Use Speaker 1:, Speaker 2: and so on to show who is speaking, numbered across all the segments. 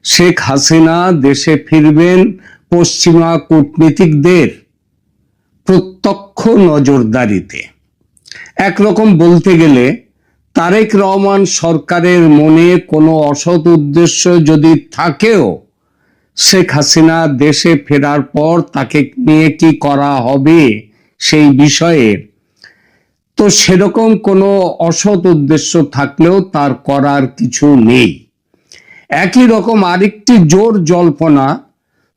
Speaker 1: শেখ হাসিনা দেশে ফিরবেন পশ্চিমা কূটনীতিকদের প্রত্যক্ষ নজরদারিতে। একরকম বলতে গেলে তারেক রহমান সরকারের মনে কোনো অসৎ উদ্দেশ্য যদি থাকেও, শেখ হাসিনা দেশে ফেরার পর তাকে নিয়ে কি করা হবে সেই বিষয়ে তো সেরকম কোনো অসৎ উদ্দেশ্য থাকলেও তার করার কিছু নেই। একই রকম আরেকটি জোর জল্পনা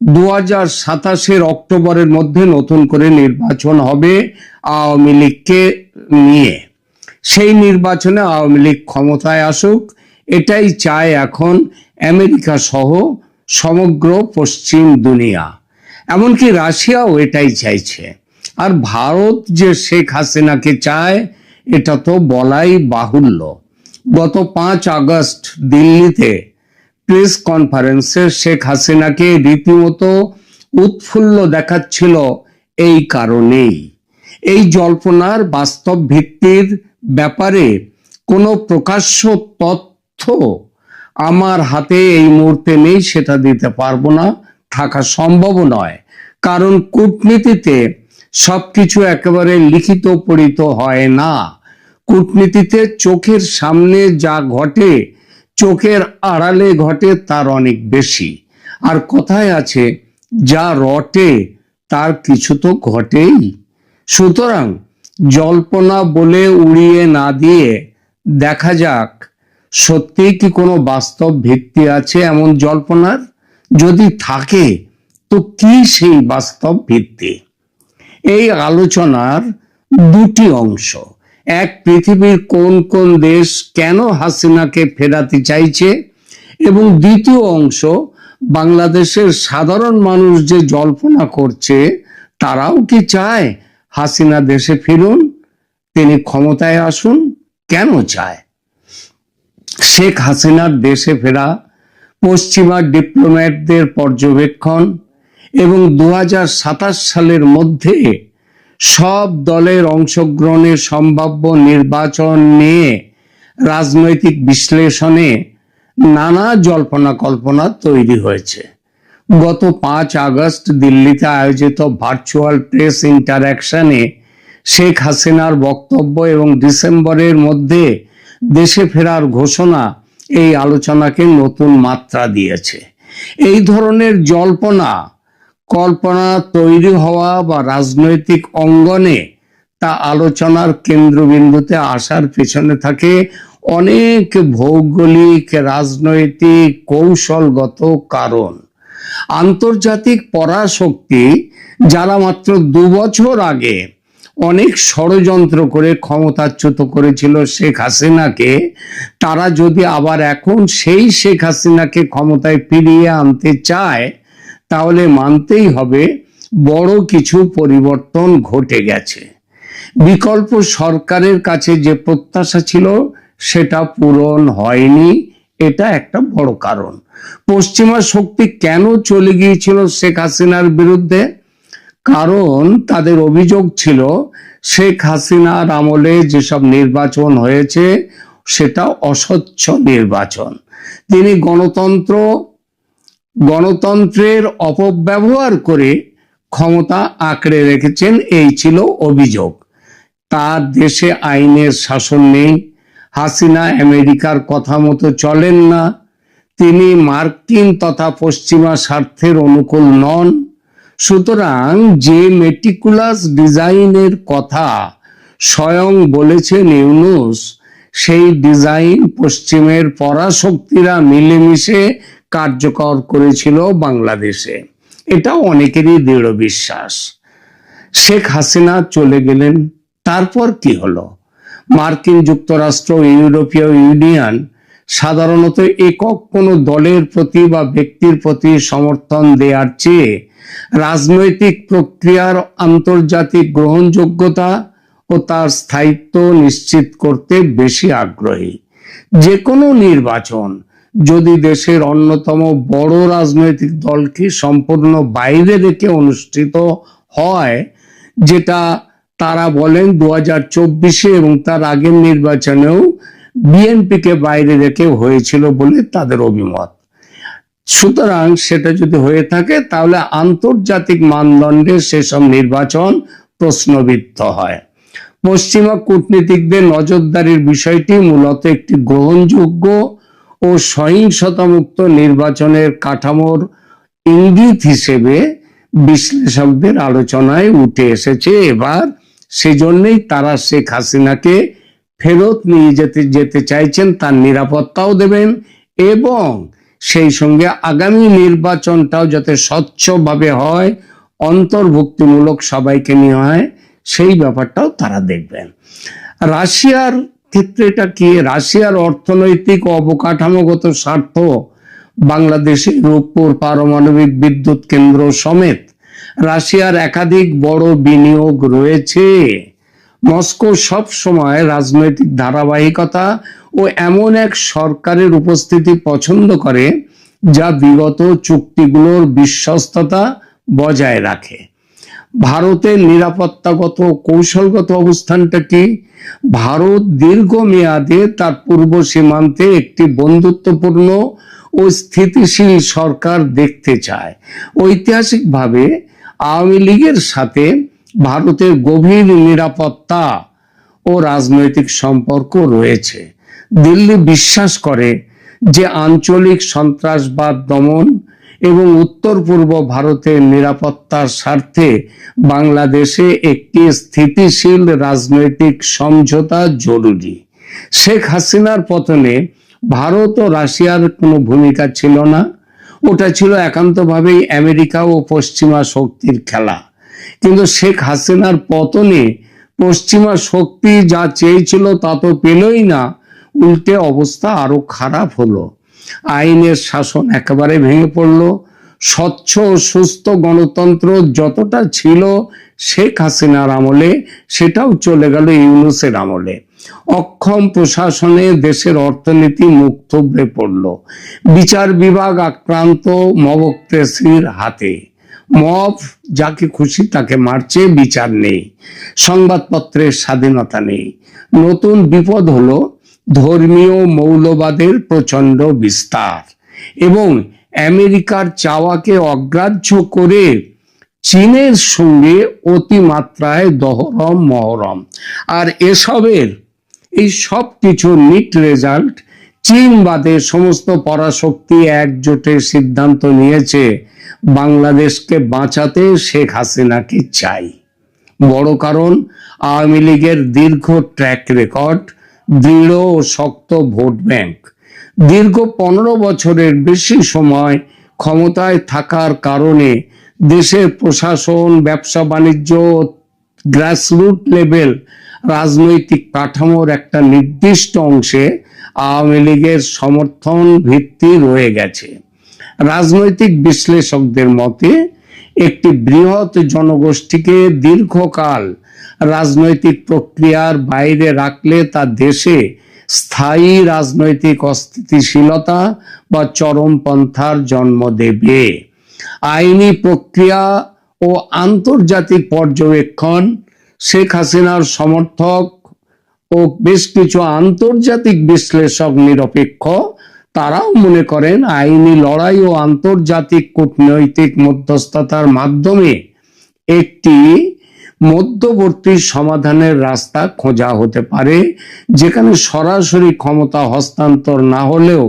Speaker 1: 2027 অক্টোবরের মধ্যে নতুন করে নির্বাচন হবে আওয়ামী লীগকে নিয়ে। সেই নির্বাচনে আওয়ামী লীগ ক্ষমতায় আসুক, এটাই চায় এখন আমেরিকা সহ সমগ্র পশ্চিম দুনিয়া, এমনকি রাশিয়াও এটাই চাইছে। আর ভারত যে শেখ হাসিনাকে চায় এটা তো বলাই বাহুল্য। গত 5 আগস্ট দিল্লিতে প্রেস কনফারেন্সে শেখ হাসিনাকে রীতিমতো উৎফুল্ল দেখাচ্ছিল এই কারণেই। এই জল্পনার বাস্তব ভিত্তির ব্যাপারে কোনো প্রকাশ্য তথ্য আমার হাতে এই মুহূর্তে নেই, সেটা দিতে পারবো না, থাকা সম্ভব নয়। কারণ কূটনীতিতে সবকিছু একেবারে লিখিত পড়িত হয় না। কূটনীতিতে চোখের সামনে যা ঘটে, চোখের আড়ালে ঘটে তার অনেক বেশি। আর কথায় আছে, যা রটে তার কিছু তো ঘটেই। সুতরাং জল্পনা বলে উড়িয়ে না দিয়ে দেখা যাক সত্যি কি কোনো বাস্তব ভিত্তি আছে এমন জল্পনার। যদি থাকে তো কি সেই বাস্তব ভিত্তি? এই আলোচনার দুটি অংশ। এক, পৃথিবীর কোন কোন দেশ কেন হাসিনাকে ফেরাতে চাইছে, এবং দ্বিতীয় অংশ, বাংলাদেশের সাধারণ মানুষ যে জল্পনা করছে তারাও কি চায় হাসিনা দেশে ফিরুন, তিনি ক্ষমতায় আসুন? কেন চায়? শেখ হাসিনার দেশে ফেরা, পশ্চিমা ডিপ্লোম্যাটদের পর্যবেক্ষণ এবং 2027 সালের মধ্যে সব দলের অংশগ্রহণের সম্ভাব্য নির্বাচন নিয়ে রাজনৈতিক বিশ্লেষণে নানা জল্পনা কল্পনা তৈরি হয়েছে। গত 5 আগস্ট দিল্লিতে আয়োজিত ভার্চুয়াল প্রেস ইন্টারঅ্যাকশনে শেখ হাসিনার বক্তব্য এবং ডিসেম্বরের মধ্যে দেশে ফেরার ঘোষণা এই আলোচনাকে নতুন মাত্রা দিয়েছে। এই ধরনের জল্পনা কল্পনা তৈরি হওয়া বা রাজনৈতিক অঙ্গনে তা আলোচনার কেন্দ্রবিন্দুতে আসার পেছনে থাকে অনেক ভৌগোলিক, রাজনৈতিক, কৌশলগত কারণ। আন্তর্জাতিক পরাশক্তি যারা মাত্র 2 বছর আগে অনেক ষড়যন্ত্র করে ক্ষমতাচ্যুত করেছিল শেখ হাসিনাকে, তারা যদি আবার এখন সেই শেখ হাসিনাকে ক্ষমতায় ফিরিয়ে আনতে চায় তাহলে মানতেই হবে বড় কিছু পরিবর্তন ঘটে গেছে। বিকল্প সরকারের কাছে যে প্রত্যাশা ছিল সেটা পূরণ হয়নি, এটা একটা বড় কারণ। পশ্চিমা শক্তি কেন চলে গিয়েছিল শেখ হাসিনার বিরুদ্ধে? কারণ তাদের অভিযোগ ছিল শেখ হাসিনার আমলে যেসব নির্বাচন হয়েছে সেটা অস্বচ্ছ নির্বাচন। তিনি গণতন্ত্রের অপব্যবহার করে ক্ষমতা আঁকড়ে রেখেছেন, এই ছিল অভিযোগ। তার দেশে আইনের শাসন নেই, হাসিনা আমেরিকার কথা মতো চলেন না, তিনি মার্কিন তথা পশ্চিমা স্বার্থের অনুকূল নন। সুতরাং যে মেটিকুলাস ডিজাইনের কথা স্বয়ং বলেছেন ইউনূস, সেই ডিজাইন পশ্চিমের পরাশক্তিরা মিলেমিশে কার্যকর করেছিল বাংলাদেশে, এটা অনেকেরই দৃঢ় বিশ্বাস। শেখ হাসিনা চলে গেলেন, তারপর কি হলো? মার্কিন যুক্তরাষ্ট্র, ইউরোপীয় ইউনিয়ন সাধারণত একক কোনো দলের প্রতি বা ব্যক্তির প্রতি সমর্থন দেওয়ার চেয়ে রাজনৈতিক প্রক্রিয়ার আন্তর্জাতিক গ্রহণযোগ্যতা ও তার স্থায়িত্ব নিশ্চিত করতে বেশি আগ্রহী। যে কোনো নির্বাচন যদি দেশের অন্যতম বড় রাজনৈতিক দলকে সম্পূর্ণ বাইরে রেখে অনুষ্ঠিত হয়, যেটা তারা বলেন 2024 এবং তার আগের নির্বাচনেও বিএনপিকে বাইরে রেখে হয়েছিল বলে তাদের অভিমত, সুতরাং সেটা যদি হয়ে থাকে তাহলে আন্তর্জাতিক মানদণ্ডে সেসব নির্বাচন প্রশ্নবিদ্ধ হয়। পশ্চিমা কূটনীতিকদের নজরদারির বিষয়টি মূলত একটি গ্রহণযোগ্য ও সহিংসতামুক্ত নির্বাচনের কাঠামোর ইঙ্গিত হিসেবে বিশ্লেষকদের আলোচনায় উঠে এসেছে এবার। সেজন্যই তারা শেখ হাসিনাকে ফেরত নিয়ে যেতে চাইছেন, তার নিরাপত্তাও দেবেন এবং সেই সঙ্গে আগামী নির্বাচনটাও যাতে স্বচ্ছভাবে হয়, অন্তর্ভুক্তিমূলক সবাইকে নিয়ে হয়, সেই ব্যাপারটাও তারা দেখবেন। রাশিয়ার ক্ষেত্রে এটা কি? রাশিয়ার অর্থনৈতিক ও অবকাঠামোগত স্বার্থ বাংলাদেশের রূপপুর পারমাণবিক বিদ্যুৎ কেন্দ্র সমেত রাশিয়ার একাধিক বড় বিনিয়োগ রয়েছে। মস্কো সব সময় রাজনৈতিক ধারাবাহিকতা ও এমন এক সরকারের উপস্থিতি পছন্দ করে যা বিগত চুক্তিগুলোর বিশ্বস্ততা বজায় রাখে। ভারতের নিরাপত্তাগত কৌশলগত অবস্থানটা কি? ভারত দীর্ঘমেয়াদে তার পূর্ব সীমান্তে একটি বন্ধুত্বপূর্ণ ও স্থিতিশীল সরকার দেখতে চায়। ঐতিহাসিকভাবে আওয়ামী লীগের সাথে ভারতের গভীর নিরাপত্তা ও রাজনৈতিক সম্পর্ক রয়েছে। দিল্লি বিশ্বাস করে যে আঞ্চলিক সন্ত্রাসবাদ দমন এবং উত্তর পূর্ব ভারতের নিরাপত্তার স্বার্থে বাংলাদেশে একটি স্থিতিশীল রাজনৈতিক সমঝোতা জরুরি। শেখ হাসিনার পতনে ভারত ও রাশিয়ার কোনো ভূমিকা ছিল না, ওটা ছিল একান্তভাবেই আমেরিকা ও পশ্চিমা শক্তির খেলা। কিন্তু শেখ হাসিনার পতনে পশ্চিমা শক্তি যা চেয়েছিল তা তো পেলই না, উল্টে অবস্থা আরো খারাপ হলো। আইনের শাসন একেবারে ভেঙে পড়লো। স্বচ্ছ ও সুস্থ গণতন্ত্র যতটা ছিল শেখ হাসিনার আমলে, সেটাও চলে গেল ইউনূসের আমলে। অক্ষম প্রশাসনে দেশের অর্থনীতি মুখ থুবড়ে পড়ল। বিচার বিভাগ আক্রান্ত মবক্তেসির হাতে। মব যাকে খুশি তাকে মারছে, বিচার নেই। সংবাদপত্রের স্বাধীনতা নেই। নতুন বিপদ হলো ধর্মীয় মৌলবাদের প্রচন্ড বিস্তার এবং আমেরিকার চাওয়াকে অগ্রাহ্য করে চীনের সঙ্গে অতিমাত্রায় দহরম মহরম। আর এসবের এই সব কিছু নিট রেজাল্ট, চীন বাদে সমস্ত পরাশক্তি একজোটে সিদ্ধান্ত নিয়েছে বাংলাদেশকে বাঁচাতে শেখ হাসিনাকে চাই। বড় কারণ আওয়ামী লীগের দীর্ঘ ট্র্যাক রেকর্ড, দৃঢ় ও শক্ত ভোট ব্যাংক। দীর্ঘ 15 বছরের বেশি সময় ক্ষমতায় থাকার কারণে দেশের প্রশাসন, ব্যবসা বাণিজ্য, গ্রাসরুট লেভেল রাজনৈতিক কাঠামোর একটা নির্দিষ্ট অংশে আওয়ামী লীগের সমর্থন ভিত্তি রয়ে গেছে। রাজনৈতিক বিশ্লেষকদের মতে একটি বৃহৎ জনগোষ্ঠীকে দীর্ঘকাল রাজনৈতিক প্রক্রিয়ার বাইরে রাখলে তা দেশে স্থায়ী রাজনৈতিক অস্থিতিশীলতা বা চরমপন্থার জন্ম দেবে। আইনি প্রক্রিয়া ও আন্তর্জাতিক পর্যবেক্ষণ, শেখ হাসিনার সমর্থক ও বেশ কিছু আন্তর্জাতিক বিশ্লেষক নিরপেক্ষ, তারাও মনে করেন আইনি লড়াই ও আন্তর্জাতিক কূটনৈতিক মধ্যস্থতার মাধ্যমে একটি মধ্যবর্তী সমাধানের রাস্তা খোঁজা হতে পারে, যেখানে সরাসরি ক্ষমতা হস্তান্তর না হলেও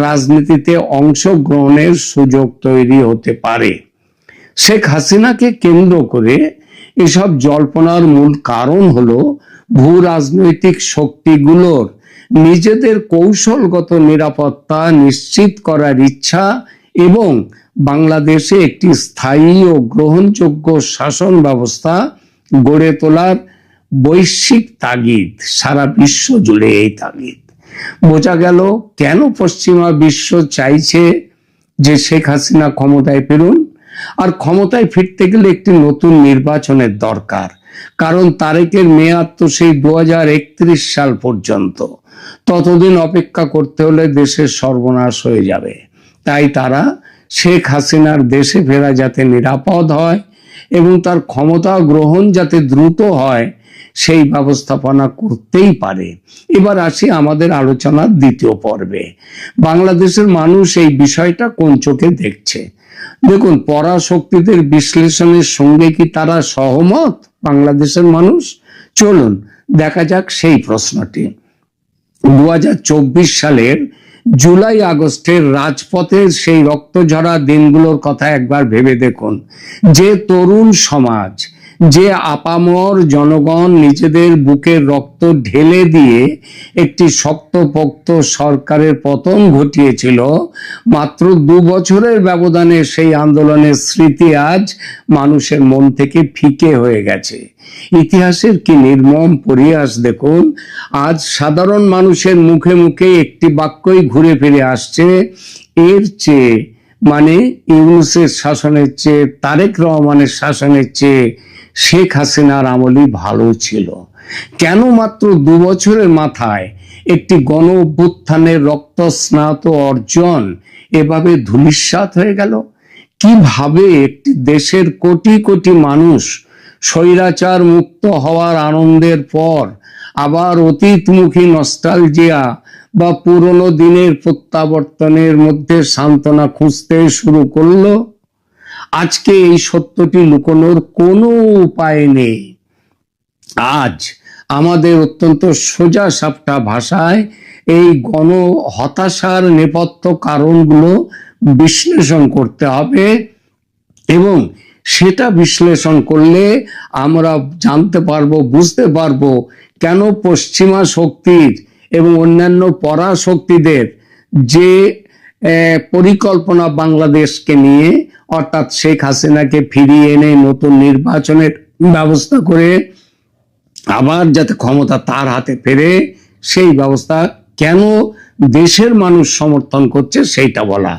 Speaker 1: রাজনীতিতে অংশগ্রহণের সুযোগ তৈরি হতে পারে। শেখ হাসিনাকে কেন্দ্র করে এসব জল্পনার মূল কারণ হলো ভূ রাজনৈতিক শক্তিগুলোর নিজেদের কৌশলগত নিরাপত্তা নিশ্চিত করার ইচ্ছা এবং বাংলাদেশে একটি স্থায়ী ও গ্রহণযোগ্য শাসন ব্যবস্থা গড়ে তোলার বৈশ্বিক তাগিদ। সারা বিশ্ব জুড়ে এই তাগিদ। বোঝা গেল কেন পশ্চিমা বিশ্ব চাইছে যে শেখ হাসিনা ক্ষমতায় ফিরুন। আর ক্ষমতায় ফিরতে গেলে একটি নতুন নির্বাচনের দরকার, কারণ তারেকের মেয়াদ তো সেই 2031 সাল পর্যন্ত। ততদিন অপেক্ষা করতে হলে দেশের সর্বনাশ হয়ে যাবে। তাই তারা শেখ হাসিনার দেশে ফেরা যাতে নিরাপদ হয় এবং তার ক্ষমতা গ্রহণ যাতে দ্রুত হয়, সেই ব্যবস্থাপনা করতেই পারে। এবার আসি আমাদের আলোচনার দ্বিতীয় পর্বে। বাংলাদেশের মানুষ এই বিষয়টা কোন চোখে দেখছে? দেখুন, পরাশক্তিদের বিশ্লেষণের সঙ্গে কি তারা সহমত বাংলাদেশের মানুষ? চলুন দেখা যাক সেই প্রশ্নটি। 2024 সালের জুলাই আগস্টের রাজপথের সেই রক্তঝরা দিনগুলোর কথা একবার ভেবে দেখুন। যে তরুণ সমাজ, যে আপামর জনগণ নিজেদের বুকের রক্ত ঢেলে দিয়ে একটি শক্তপোক্ত সরকারের পতন ঘটিয়েছিল, মাত্র 2 বছরের ব্যবধানে সেই আন্দোলনের স্মৃতি আজ মানুষের মন থেকে ফিকে হয়ে গেছে। ইতিহাসের কি নির্মম পরিহাস দেখুন। আজ সাধারণ মানুষের মুখে মুখে একটি বাক্যই ঘুরে ফিরে আসছে, এর চেয়ে মানে ইউনূসের শাসনের চেয়ে, তারেক রহমানের শাসনের চেয়ে শেখ হাসিনার আমলই ভালো ছিল। কেন মাত্র 2 বছরের মাথায় একটি গণ অভ্যুত্থানের রক্তস্নাত অর্জন এভাবে ধূলিসাৎ হয়ে গেল? কিভাবে একটি দেশের কোটি কোটি মানুষ স্বৈরাচার মুক্ত হওয়ার আনন্দের পর আবার অতীতমুখী নস্টালজিয়া বা পুরনো দিনের প্রত্যাবর্তনের মধ্যে সান্ত্বনা খুঁজতে শুরু করলো? আজকে এই সত্যটি লুকোনোর কোনো উপায় নেই। আজ আমাদের অত্যন্ত সোজা সাপটা ভাষায় এই গণ হতাশার নেপথ্য কারণগুলো বিশ্লেষণ করতে হবে, এবং সেটা বিশ্লেষণ করলে আমরা জানতে পারবো, বুঝতে পারবো কেন পশ্চিমা শক্তির এবং অন্যান্য পরাশক্তিদের যে পরিকল্পনা বাংলাদেশকে নিয়ে, অর্থাৎ শেখ হাসিনাকে ফিরিয়ে এনে নতুন নির্বাচনের ব্যবস্থা করে আবার যাতে ক্ষমতা তার হাতে ফেরে, সেই ব্যবস্থা কেন দেশের মানুষ সমর্থন করছে সেইটা বলা।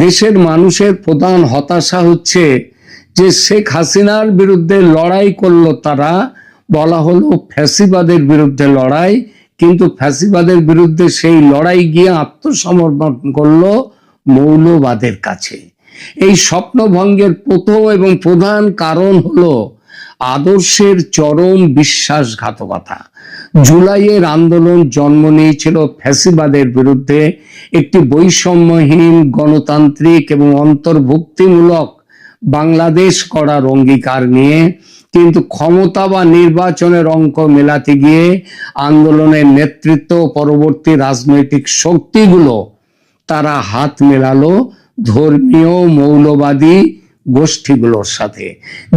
Speaker 1: দেশের মানুষের প্রধান হতাশা হচ্ছে যে শেখ হাসিনার বিরুদ্ধে লড়াই করলো তারা, বলা হলো ফ্যাসিবাদের বিরুদ্ধে লড়াই, কিন্তু ফ্যাসিবাদের বিরুদ্ধে সেই লড়াই গিয়ে আত্মসমর্পণ করলো মৌলবাদের কাছে। এই স্বপ্নভঙ্গের প্রথম এবং প্রধান কারণ হলো আদর্শের চরম বিশ্বাসঘাতকতা। জুলাইয়ের আন্দোলন জন্ম নিয়েছিল ফ্যাসিবাদের বিরুদ্ধে একটি বৈষম্যহীন, গণতান্ত্রিক এবং অন্তর্ভুক্তিমূলক বাংলাদেশ করার অঙ্গীকার নিয়ে, কিন্তু ক্ষমতা বা নির্বাচনের অঙ্ক মেলাতে গিয়ে আন্দোলনের নেতৃত্ব পরবর্তী রাজনৈতিক শক্তিগুলো তারা হাত মেলালো ধর্মীয় মৌলবাদী গোষ্ঠীগুলোর সাথে।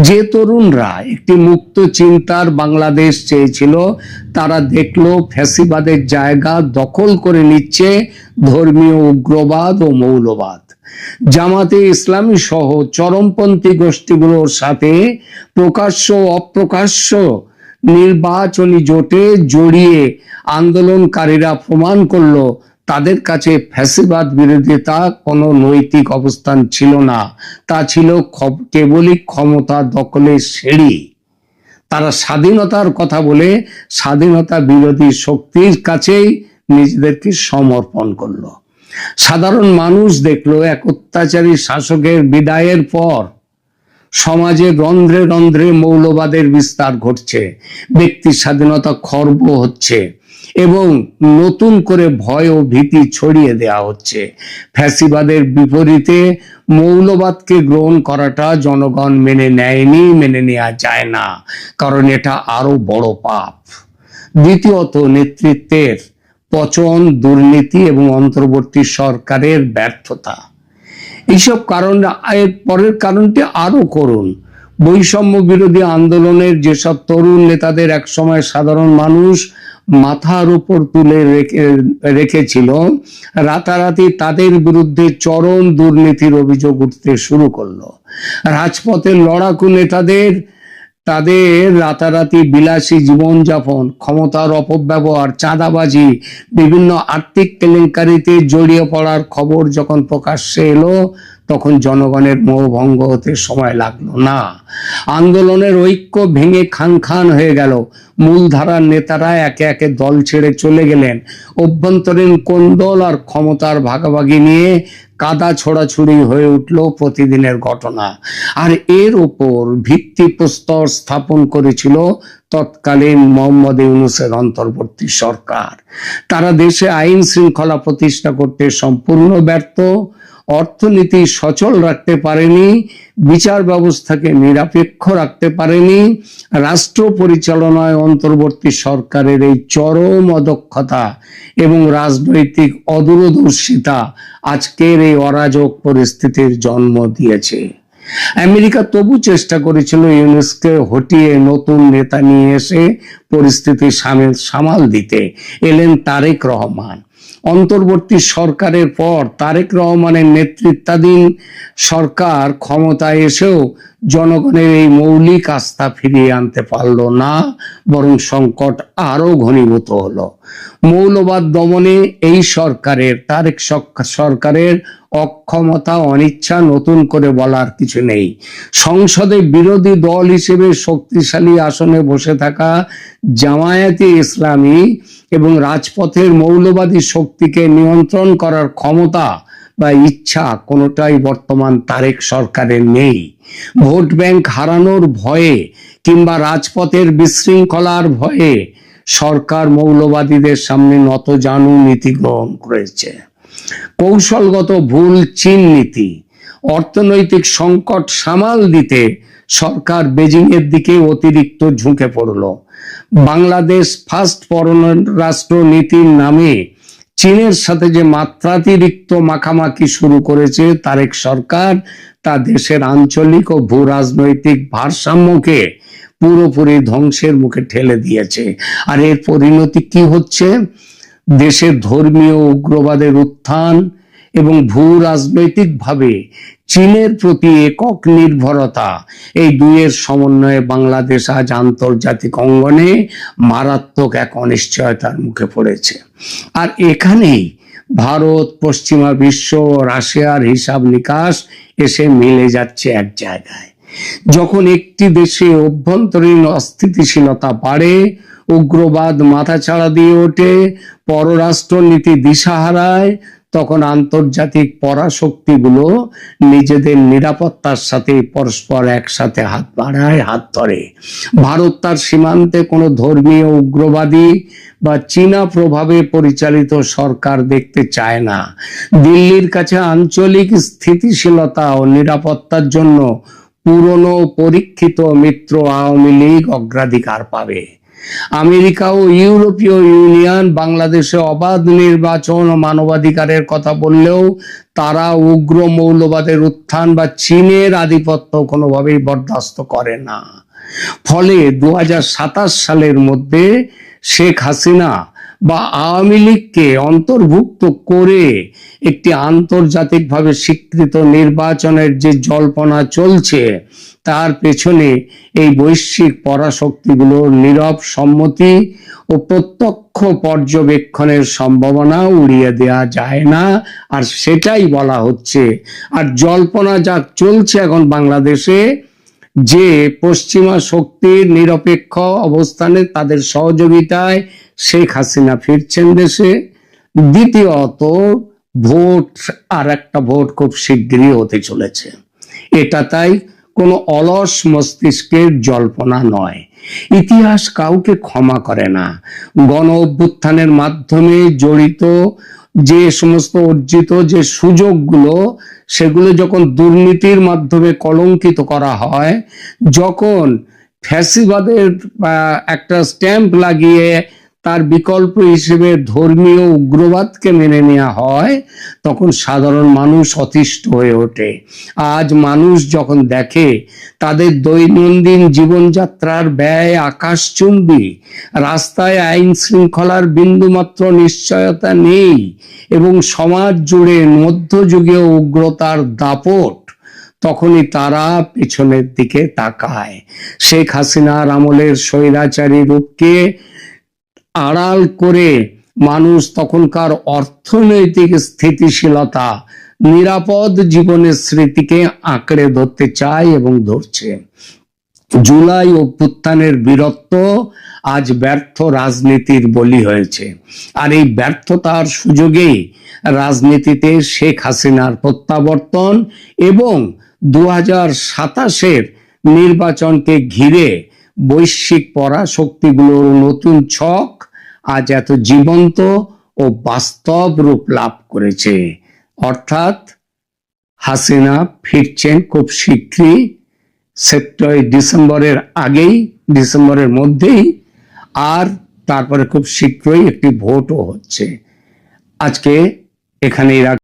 Speaker 1: যে তরুণরা একটি মুক্ত চিন্তার বাংলাদেশ চেয়েছিল, তারা দেখলো ফ্যাসিবাদের জায়গা দখল করে নিচ্ছে ধর্মীয় উগ্রবাদ ও মৌলবাদ। জামাতে ইসলামী সহ চরমপন্থী গোষ্ঠীগুলোর সাথে প্রকাশ্য অপ্রকাশ্য নির্বাচনী জোটে জড়িয়ে আন্দোলনকারীরা প্রমাণ করলো তাদের কাছে ফ্যাসিবাদ বিরোধিতা কোনো নৈতিক অবস্থান ছিল না, তা ছিল কেবলই ক্ষমতা দখলের সিঁড়ি। তারা স্বাধীনতার কথা বলে স্বাধীনতা বিরোধী শক্তির কাছেই নিজেদেরকে সমর্পণ করলো। সাধারণ মানুষ দেখলো এক অত্যাচারী শাসকের বিদায়ের পর সমাজে রন্ধ্রে রন্ধ্রে মৌলবাদের বিস্তার ঘটছে, ব্যক্তি স্বাধীনতা খর্ব হচ্ছে এবং নতুন করে ভয় ও ভীতি ছড়িয়ে দেওয়া হচ্ছে। ফ্যাসিবাদের বিপরীতে মৌলবাদকে গ্রহণ করাটা জনগণ মেনে নেয়নি, মেনে নেওয়া যায় না, কারণ এটা আরো বড় পাপ। দ্বিতীয়ত, নেতৃত্বের পচন, দুর্নীতি এবং অন্তর্বর্তী সরকারের ব্যর্থতা। এইসব কারণ, এর পরের কারণটি আরো করুন। বৈষম্য বিরোধী আন্দোলনের যেসব তরুণ নেতাদের একসময় সাধারণ মানুষ মাথার উপর তুলে রেখেছিল, রাতারাতি তাদের বিরুদ্ধে চরম দুর্নীতির অভিযোগ উঠতে শুরু করলো। রাজপথের লড়াকু নেতাদের রাতারাতি বিলাসী জীবনযাপন, ক্ষমতার অপব্যবহার, চাঁদাবাজি, বিভিন্ন আর্থিক কেলেঙ্কারিতে জড়িয়ে পড়ার খবর যখন প্রকাশ্যে এলো, তখন জনগণের মোহভঙ্গ হতে সময় লাগলো না। আন্দোলনের ঐক্য ভেঙে খান খান হয়ে গেল। মূলধারার নেতারা একে একে দল ছেড়ে চলে গেলেন। অভ্যন্তরীণ কোন্দল আর ক্ষমতার ভাগাভাগি নিয়ে কাদা ছোড়াছুড়ি হয়ে উঠল প্রতিদিনের ঘটনা। আর এর উপর ভিত্তিপ্রস্তর স্থাপন করেছিল তৎকালীন মোহাম্মদ ইউনূসের অন্তর্বর্তী সরকার। তারা দেশে আইন শৃঙ্খলা প্রতিষ্ঠা করতে সম্পূর্ণ ব্যর্থ, অর্থনীতি সচল রাখতে পারেনি, বিচার ব্যবস্থাকে নিরপেক্ষ রাখতে পারেনি। রাষ্ট্র পরিচালনায় অন্তর্বর্তী সরকারের এই চরম অদক্ষতা এবং রাজনৈতিক অদূরদর্শিতা আজকের এই অরাজক পরিস্থিতির জন্ম দিয়েছে। আমেরিকা তবু চেষ্টা করেছিল ইউনূসকে হটিয়ে নতুন নেতা নিয়ে এসে পরিস্থিতি সামাল দিতে। এলেন তারেক রহমান। অন্তর্বর্তী সরকারের পর তারেক রহমানের নেতৃত্বাধীন সরকার ক্ষমতায় এসেও জনগণের এই মৌলিক আস্থা ফিরিয়ে আনতে পারল না, বরং সংকট আরো ঘনীভূত হলো। মৌলবাদ দমনে এই সরকারের, তারেক সরকারের অক্ষমতা, অনিচ্ছা নতুন করে বলার কিছু নেই। সংসদে বিরোধী দল হিসেবে শক্তিশালী আসনে বসে থাকা জামায়াতে ইসলামী এবং রাজপথের মৌলবাদী শক্তিকে নিয়ন্ত্রণ করার ক্ষমতা বা ইচ্ছা কোনোটাই বর্তমান তারেক সরকারের নেই। ভোট ব্যাংক হারানোর ভয়ে কিংবা রাজপথের বিশৃঙ্খলার ভয়ে সরকার মৌলবাদীদের সামনে নতজানু নীতি গ্রহণ করেছে। কৌশলগত ভুল চীন নীতি, অর্থনৈতিক সংকট সামাল দিতে সরকার বেজিং এর দিকে অতিরিক্ত ঝুঁকে পড়ল। বাংলাদেশ ফার্স্ট পররাষ্ট্র নীতির নামে চীনের সাথে যে মাত্রাতিরিক্ত মাখামাখি শুরু করেছে তারেক সরকার, তা দেশের আঞ্চলিক ও ভূ রাজনৈতিক ভারসাম্যকে পুরোপুরি ধ্বংসের মুখে ঠেলে দিয়েছে। আর এর পরিণতি কি হচ্ছে? দেশের ধর্মীয় উগ্রবাদের উত্থান এবং ভূ রাজনৈতিক ভাবে চীনের প্রতি একক নির্ভরতা, এই দুইয়ের সমন্বয়ে বাংলাদেশ আজ আন্তর্জাতিক অঙ্গনে মারাত্মক এক অনিশ্চয়তার মুখে পড়েছে। আর এখানেই ভারত, পশ্চিমা বিশ্ব, রাশিয়ার হিসাব নিকাশ এসে মিলে যাচ্ছে এক জায়গায়। যখন একটি দেশে অভ্যন্তরীণ অস্থিতিশীলতা বাড়ে, উগ্রবাদ মাথাচাড়া দিয়ে ওঠে, পররাষ্ট্র নীতি দিশা হারায়, তখন আন্তর্জাতিক পরাশক্তিগুলো নিজেদের নিরাপত্তার সাথে পরস্পর একসাথে হাত বাড়ায়, হাত ধরে। ভারত তার সীমান্তে কোনো ধর্মীয় উগ্রবাদী বা চীনা প্রভাবে পরিচালিত সরকার দেখতে চায় না। দিল্লির কাছে আঞ্চলিক স্থিতিশীলতা ও নিরাপত্তার জন্য পুরনো পরীক্ষিত মিত্র আওয়ামী লীগ অগ্রাধিকার পাবে। আমেরিকা ও ইউরোপীয় ইউনিয়ন বাংলাদেশে অবাধ নির্বাচন ও মানবাধিকারের কথা বললেও তারা উগ্র মৌলবাদের উত্থান বা চীনের আধিপত্য কোনোভাবেই বরদাস্ত করে না। ফলে 2027 সালের মধ্যে শেখ হাসিনা বা আওয়ামী লীগকে অন্তর্ভুক্ত করে একটি আন্তর্জাতিকভাবে স্বীকৃত নির্বাচনের যে জল্পনা চলছে, তার পেছনে এই বৈশ্বিক পরাশক্তিগুলোর নীরব সম্মতি ও প্রত্যক্ষ পর্যবেক্ষণের সম্ভাবনা উড়িয়ে দেওয়া যায় না। আর সেটাই বলা হচ্ছে। আর জল্পনা যা চলছে এখন বাংলাদেশে, যে পশ্চিমা শক্তির নিরপেক্ষ অবস্থানে তাদের সহযোগিতায় শেখ হাসিনা ফিরছেন দেশে। দ্বিতীয়ত, ভোট, আর একটা ভোট খুব শীঘ্রই হতে চলেছে। এটা তাই কোনো অলস মস্তিষ্কের জল্পনা নয়। ইতিহাস কাউকে ক্ষমা করে না। গণ অভ্যুত্থানের মাধ্যমে জড়িত যে সমস্ত অর্জিত যে সুযোগগুলো, সেগুলো যখন দুর্নীতির মাধ্যমে কলঙ্কিত করা হয়, যখন ফ্যাসিবাদের একটা স্ট্যাম্প লাগিয়ে তার বিকল্প হিসেবে ধর্মীয় উগ্রবাদকে মেনে নেওয়া হয়, তখন সাধারণ মানুষ অতিষ্ঠ হয়ে ওঠে। আজ মানুষ যখন দেখে তাদের দৈনন্দিন জীবনযাত্রার ব্যয় আকাশচুম্বী, রাস্তায় আইন শৃঙ্খলার বিন্দুমাত্র নিশ্চয়তা নেই এবং সমাজ জুড়ে মধ্যযুগীয় উগ্রতার দাপট, তখনই তারা পেছনের দিকে তাকায়। শেখ হাসিনার আমলের স্বৈরাচারী রূপকে আড়াল করে মানুষ তখনকার অর্থনৈতিক স্থিতিশীলতা নিরাপদ জীবনের স্মৃতিকে আঁকড়ে ধরতে চায় এবং ধরছে। জুলাই অভ্যুত্থানের বীরত্ব আজ ব্যর্থ রাজনীতির বলি হয়েছে, আর এই ব্যর্থতার সুযোগেই রাজনীতিতে শেখ হাসিনার প্রত্যাবর্তন এবং 2027-এর নির্বাচনকে ঘিরে বৈশ্বিক পরাশক্তিগুলোর নতুন ছক আজ এত জীবন্ত ও বাস্তব রূপ লাভ করেছে। অর্থাৎ হাসিনা ফিরছেন খুব শীঘ্রই, ডিসেম্বরের আগেই, ডিসেম্বরের মধ্যেই, আর তারপরে খুব শীঘ্রই একটি ভোটও হচ্ছে। আজকে এখানেই